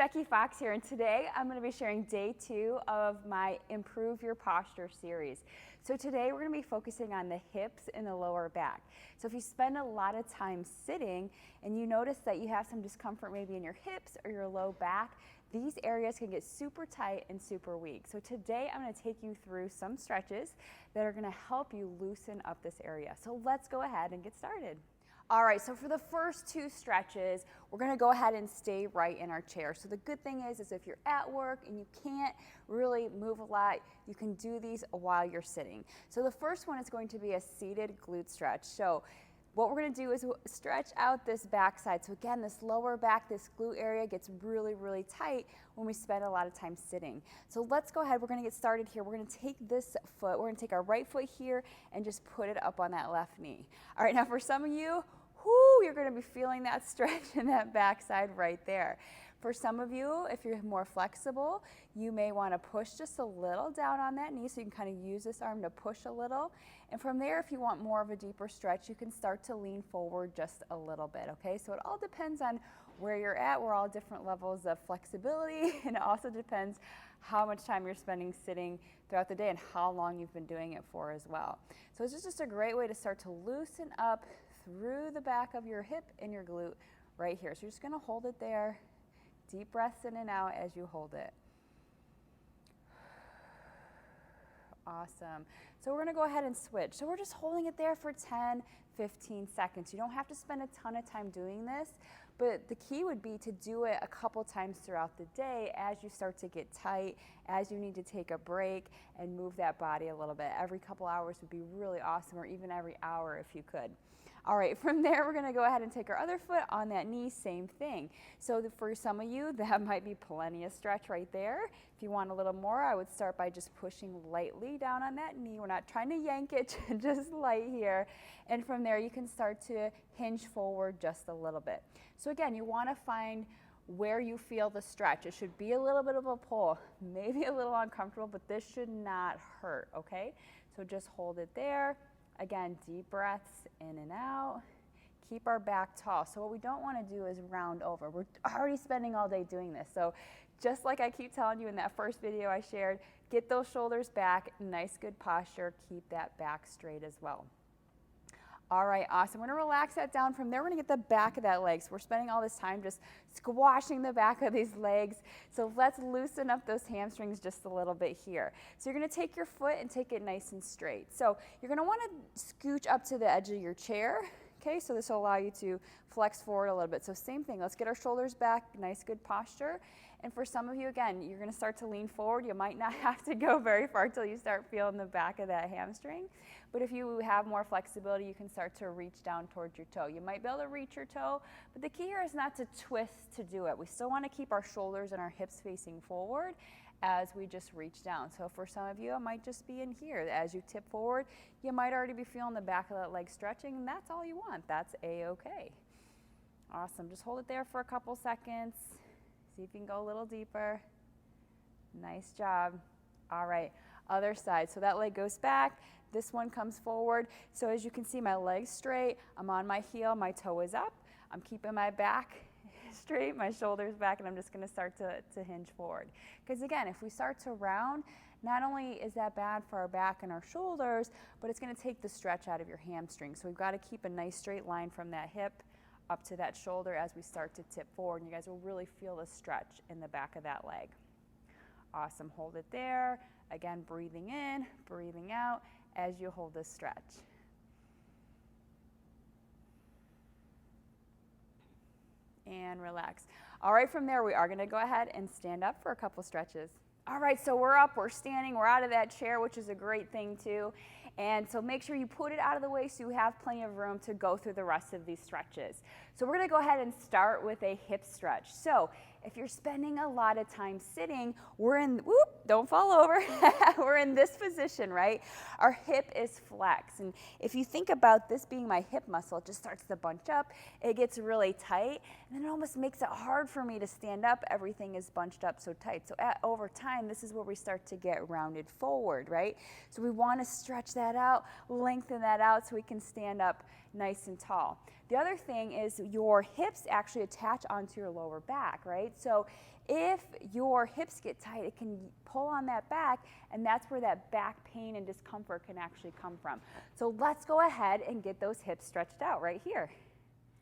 Becky Fox here, and today I'm going to be sharing day 2 of my Improve Your Posture series. So today we're going to be focusing on the hips and the lower back. So if you spend a lot of time sitting and you notice that you have some discomfort maybe in your hips or your low back, these areas can get super tight and super weak. So today I'm going to take you through some stretches that are going to help you loosen up this area. So let's go ahead and get started. All right, so for the first 2 stretches, we're gonna go ahead and stay right in our chair. So the good thing is if you're at work and you can't really move a lot, you can do these while you're sitting. So the first one is going to be a seated glute stretch. So what we're gonna do is stretch out this back side. So again, this lower back, this glute area gets really, really tight when we spend a lot of time sitting. So let's go ahead, we're gonna get started here. We're gonna take this foot, we're gonna take our right foot here and just put it up on that left knee. All right, now for some of you, you're gonna be feeling that stretch in that back side right there. For some of you, if you're more flexible, you may wanna push just a little down on that knee so you can kind of use this arm to push a little. And from there, if you want more of a deeper stretch, you can start to lean forward just a little bit, okay? So it all depends on where you're at. We're all different levels of flexibility, and it also depends how much time you're spending sitting throughout the day and how long you've been doing it for as well. So it's just a great way to start to loosen up through the back of your hip and your glute right here. So you're just gonna hold it there. Deep breaths in and out as you hold it. Awesome. So we're gonna go ahead and switch. So we're just holding it there for 10, 15 seconds. You don't have to spend a ton of time doing this, but the key would be to do it a couple times throughout the day as you start to get tight, as you need to take a break and move that body a little bit. Every couple hours would be really awesome, or even every hour if you could. All right, from there, we're gonna go ahead and take our other foot on that knee, same thing. So for some of you, that might be plenty of stretch right there. If you want a little more, I would start by just pushing lightly down on that knee. We're not trying to yank it, just light here. And from there, you can start to hinge forward just a little bit. So again, you wanna find where you feel the stretch. It should be a little bit of a pull, maybe a little uncomfortable, but this should not hurt, okay? So just hold it there. Again, deep breaths in and out. Keep our back tall. So what we don't want to do is round over. We're already spending all day doing this. So just like I keep telling you in that first video I shared, get those shoulders back, nice good posture, keep that back straight as well. All right, awesome. We're gonna relax that down. From there, we're gonna get the back of that leg. So we're spending all this time just squashing the back of these legs. So let's loosen up those hamstrings just a little bit here. So you're gonna take your foot and take it nice and straight. So you're gonna wanna scooch up to the edge of your chair. Okay, so this will allow you to flex forward a little bit. So same thing, let's get our shoulders back, nice good posture. And for some of you, again, you're gonna start to lean forward. You might not have to go very far till you start feeling the back of that hamstring. But if you have more flexibility, you can start to reach down towards your toe. You might be able to reach your toe, but the key here is not to twist to do it. We still wanna keep our shoulders and our hips facing forward as we just reach down. So for some of you, it might just be in here. As you tip forward, you might already be feeling the back of that leg stretching, and that's all you want. That's a-okay. Awesome, just hold it there for a couple seconds. See if you can go a little deeper. Nice job. All right, other side. So that leg goes back, this one comes forward. So as you can see, my leg's straight, I'm on my heel, my toe is up. I'm keeping my back straight, my shoulders back, and I'm just gonna start to hinge forward. Because again, if we start to round, not only is that bad for our back and our shoulders, but it's gonna take the stretch out of your hamstring. So we've gotta keep a nice straight line from that hip up to that shoulder as we start to tip forward, and you guys will really feel the stretch in the back of that leg. Awesome, hold it there. Again, breathing in, breathing out as you hold this stretch. And relax. All right, from there, we are gonna go ahead and stand up for a couple stretches. All right, so we're up, we're standing, we're out of that chair, which is a great thing too. And so make sure you put it out of the way so you have plenty of room to go through the rest of these stretches. So we're gonna go ahead and start with a hip stretch. So if you're spending a lot of time sitting, we're in, whoop, don't fall over. We're in this position, right? Our hip is flexed. And if you think about this being my hip muscle, it just starts to bunch up. It gets really tight, and then it almost makes it hard for me to stand up. Everything is bunched up so tight. So over time, this is where we start to get rounded forward, right? So we want to stretch that that out, lengthen that out so we can stand up nice and tall. The other thing is your hips actually attach onto your lower back, right? So if your hips get tight, it can pull on that back, and that's where that back pain and discomfort can actually come from. So let's go ahead and get those hips stretched out right here.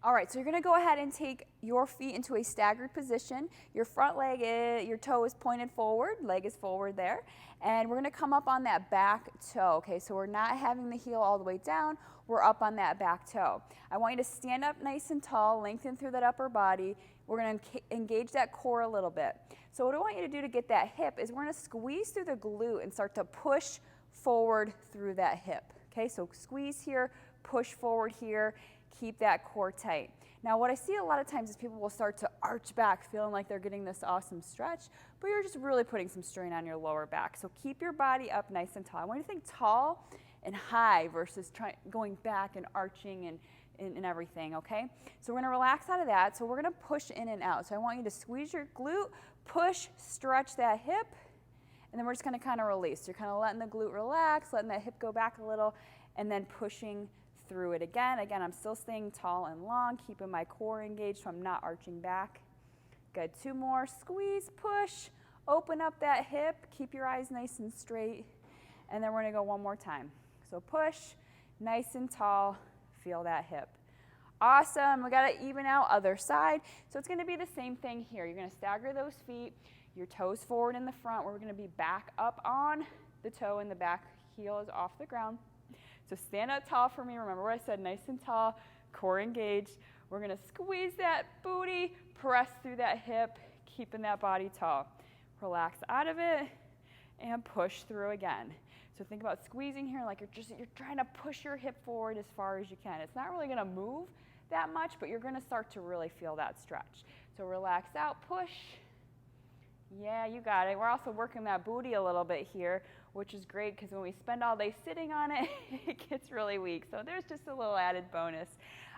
All right, so you're gonna go ahead and take your feet into a staggered position. Your front leg, your toe is pointed forward, leg is forward there. And we're gonna come up on that back toe, okay? So we're not having the heel all the way down, we're up on that back toe. I want you to stand up nice and tall, lengthen through that upper body. We're gonna engage that core a little bit. So what I want you to do to get that hip is we're gonna squeeze through the glute and start to push forward through that hip. Okay, so squeeze here, push forward here, keep that core tight. Now what I see a lot of times is people will start to arch back feeling like they're getting this awesome stretch, but you're just really putting some strain on your lower back. So keep your body up nice and tall. I want you to think tall and high versus going back and arching and everything, okay? So we're gonna relax out of that. So we're gonna push in and out. So I want you to squeeze your glute, push, stretch that hip, and then we're just gonna kind of release. So you're kind of letting the glute relax, letting that hip go back a little, and then pushing through it again. Again, I'm still staying tall and long, keeping my core engaged so I'm not arching back. Good, 2 more, squeeze, push, open up that hip, keep your eyes nice and straight, and then we're gonna go 1 more time. So push, nice and tall, feel that hip. Awesome, we gotta even out other side. So it's gonna be the same thing here. You're gonna stagger those feet, your toes forward in the front, where we're gonna be back up on the toe and the back heel is off the ground. So stand up tall for me. Remember what I said, nice and tall, core engaged. We're gonna squeeze that booty, press through that hip, keeping that body tall. Relax out of it and push through again. So think about squeezing here like you're trying to push your hip forward as far as you can. It's not really gonna move that much, but you're gonna start to really feel that stretch. So relax out, push. Yeah, you got it. We're also working that booty a little bit here, which is great because when we spend all day sitting on it, it gets really weak. So there's just a little added bonus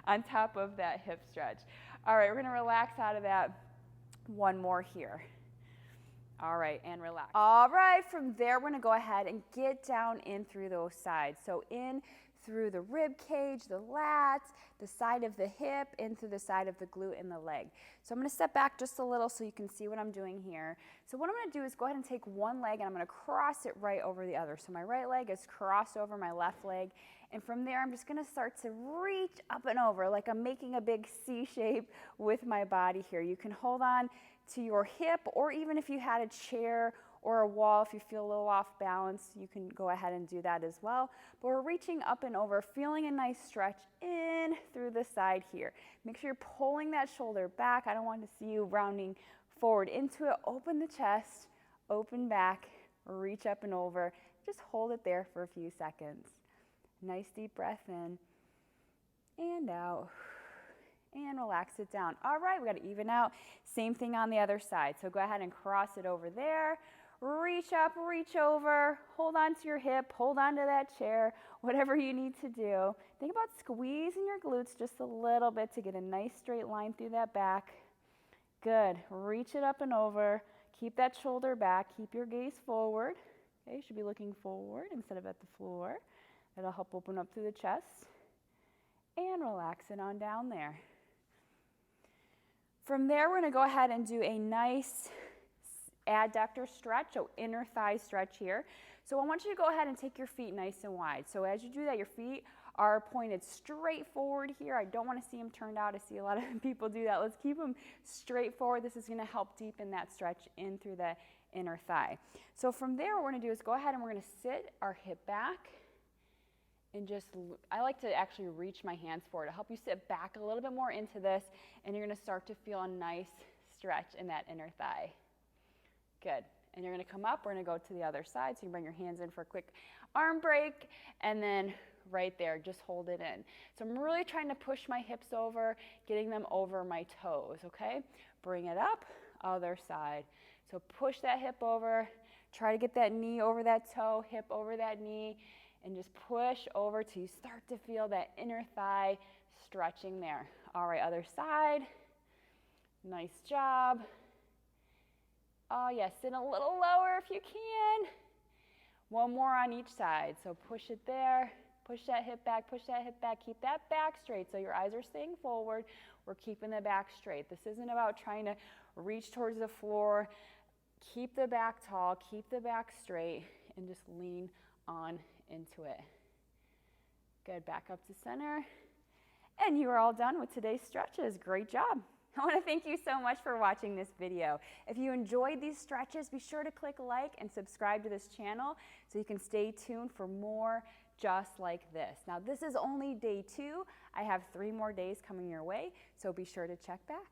on top of that hip stretch. All right, we're gonna relax out of that. 1 more here. All right, and relax. All right, from there, we're gonna go ahead and get down in through those sides. So in through the rib cage, the lats, the side of the hip, in through the side of the glute and the leg. So I'm gonna step back just a little so you can see what I'm doing here. So what I'm gonna do is go ahead and take one leg and I'm gonna cross it right over the other. So my right leg is crossed over my left leg. And from there, I'm just gonna start to reach up and over like I'm making a big C shape with my body here. You can hold on to your hip, or even if you had a chair or a wall, if you feel a little off balance, you can go ahead and do that as well. But we're reaching up and over, feeling a nice stretch in through the side here. Make sure you're pulling that shoulder back. I don't want to see you rounding forward into it. Open the chest, open back, reach up and over. Just hold it there for a few seconds. Nice deep breath in and out. And relax it down. All right, we got to even out. Same thing on the other side. So go ahead and cross it over there. Reach up, reach over. Hold on to your hip. Hold on to that chair. Whatever you need to do. Think about squeezing your glutes just a little bit to get a nice straight line through that back. Good. Reach it up and over. Keep that shoulder back. Keep your gaze forward. Okay, you should be looking forward instead of at the floor. That'll help open up through the chest. And relax it on down there. From there, we're going to go ahead and do a nice adductor stretch, so inner thigh stretch here. So I want you to go ahead and take your feet nice and wide. So as you do that, your feet are pointed straight forward here. I don't want to see them turned out. I see a lot of people do that. Let's keep them straight forward. This is going to help deepen that stretch in through the inner thigh. So from there, what we're going to do is go ahead and we're going to sit our hip back. And just, I like to actually reach my hands forward to help you sit back a little bit more into this, and you're gonna start to feel a nice stretch in that inner thigh. Good, and you're gonna come up, we're gonna go to the other side, so you bring your hands in for a quick arm break, and then right there, just hold it in. So I'm really trying to push my hips over, getting them over my toes, okay? Bring it up, other side. So push that hip over, try to get that knee over that toe, hip over that knee, and just push over till you start to feel that inner thigh stretching there. All right, other side. Nice job. Oh, yes, sit a little lower if you can. One more on each side. So push it there, push that hip back, keep that back straight. So your eyes are staying forward. We're keeping the back straight. This isn't about trying to reach towards the floor. Keep the back tall, keep the back straight, and just lean on into it. Good, back up to center. And you are all done with today's stretches. Great job. I want to thank you so much for watching this video. If you enjoyed these stretches, be sure to click like and subscribe to this channel so you can stay tuned for more just like this. Now, this is only day 2. I have 3 more days coming your way, so be sure to check back.